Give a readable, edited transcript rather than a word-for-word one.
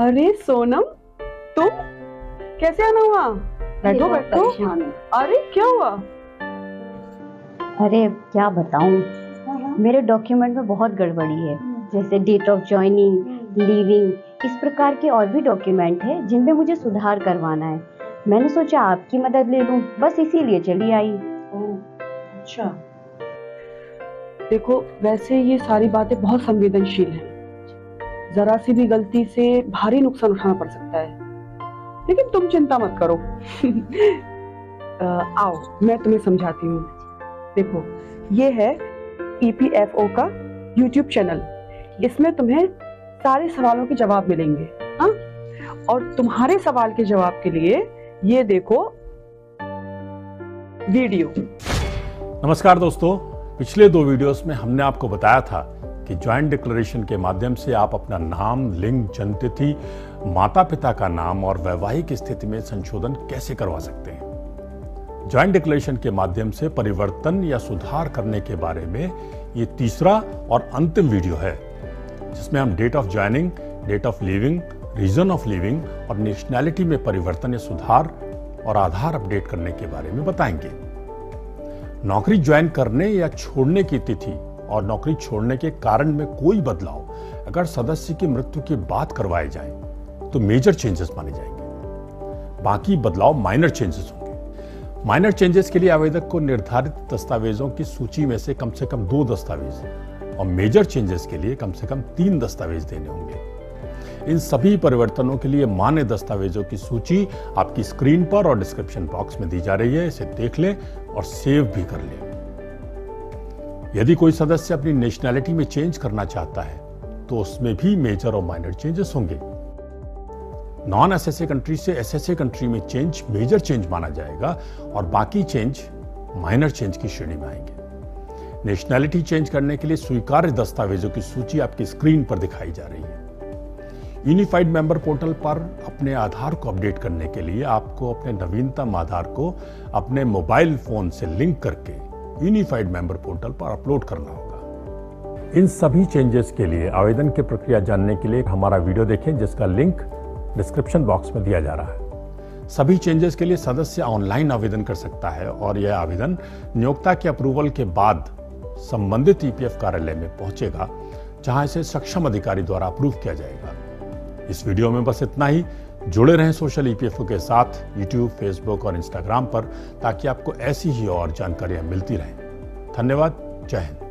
अरे सोनम, तुम कैसे आना हुआ? बैठो बैठो। अरे क्या हुआ? अरे क्या बताऊं, मेरे डॉक्यूमेंट में बहुत गड़बड़ी है। जैसे डेट ऑफ ज्वाइनिंग, लीविंग, इस प्रकार के और भी डॉक्यूमेंट है जिनमें मुझे सुधार करवाना है। मैंने सोचा आपकी मदद ले लूं, बस इसीलिए चली आई। अच्छा, देखो वैसे ये सारी बातें बहुत संवेदनशील हैं। जरा सी भी गलती से भारी नुकसान उठाना पड़ सकता है, लेकिन तुम चिंता मत करो। आओ मैं तुम्हें समझाती हूँ। देखो ये है EPFO का YouTube चैनल। इसमें तुम्हें सारे सवालों के जवाब मिलेंगे। हाँ, और तुम्हारे सवाल के जवाब के लिए ये देखो वीडियो। नमस्कार दोस्तों, पिछले 2 वीडियोस में हमने आपको बताया था कि ज्वाइंट डिक्लेरेशन के माध्यम से आप अपना नाम, लिंग, जन्मतिथि, माता पिता का नाम और वैवाहिक स्थिति में संशोधन कैसे करवा सकते हैं। ज्वाइंट डिक्लेरेशन के माध्यम से परिवर्तन या सुधार करने के बारे में ये तीसरा और अंतिम वीडियो है, जिसमें हम date of joining, date of leaving, reason of leaving और नेशनैलिटी में परिवर्तन या सुधार और आधार अपडेट करने के बारे में बताएंगे। नौकरी ज्वाइन करने या छोड़ने की तिथि और नौकरी छोड़ने के कारण में कोई बदलाव अगर सदस्य की मृत्यु के बाद करवाए जाएं, तो मेजर चेंजेस माने जाएंगे। बाकी बदलाव माइनर चेंजेस होंगे। माइनर चेंजेस के लिए आवेदक को निर्धारित दस्तावेजों की सूची में से कम 2 दस्तावेज और मेजर चेंजेस के लिए कम से कम 3 दस्तावेज देने होंगे। इन सभी परिवर्तनों के लिए मान्य दस्तावेजों की सूची आपकी स्क्रीन पर और डिस्क्रिप्शन बॉक्स में दी जा रही है। इसे देख लें और सेव भी कर लें। यदि कोई सदस्य अपनी नेशनैलिटी में चेंज करना चाहता है तो उसमें भी मेजर और माइनर चेंजेस होंगे। नॉन SSA कंट्री से SSA कंट्री में चेंज मेजर चेंज माना जाएगा और बाकी चेंज माइनर चेंज की श्रेणी में आएंगे। नेशनैलिटी चेंज करने के लिए स्वीकार्य दस्तावेजों की सूची आपकी स्क्रीन पर दिखाई जा रही है। यूनिफाइड मेंबर पोर्टल पर अपने आधार को अपडेट करने के लिए आपको अपने नवीनतम आधार को अपने मोबाइल फोन से लिंक करके यूनिफाइड मेंबर पोर्टल पर अपलोड करना होगा। इन सभी चेंजेस के लिए आवेदन की प्रक्रिया जानने के लिए हमारा वीडियो देखें, जिसका लिंक डिस्क्रिप्शन बॉक्स में दिया जा रहा है। सभी चेंजेस के लिए सदस्य ऑनलाइन आवेदन कर सकता है और यह आवेदन नियोक्ता के अप्रूवल के बाद संबंधित EPF कार्यालय में पहुंचेगा, जहां इसे सक्षम अधिकारी द्वारा अप्रूव किया जाएगा। इस वीडियो में बस इतना ही। जुड़े रहें सोशल EPFO के साथ YouTube, Facebook और Instagram पर, ताकि आपको ऐसी ही और जानकारियां मिलती रहें। धन्यवाद। जय हिंद।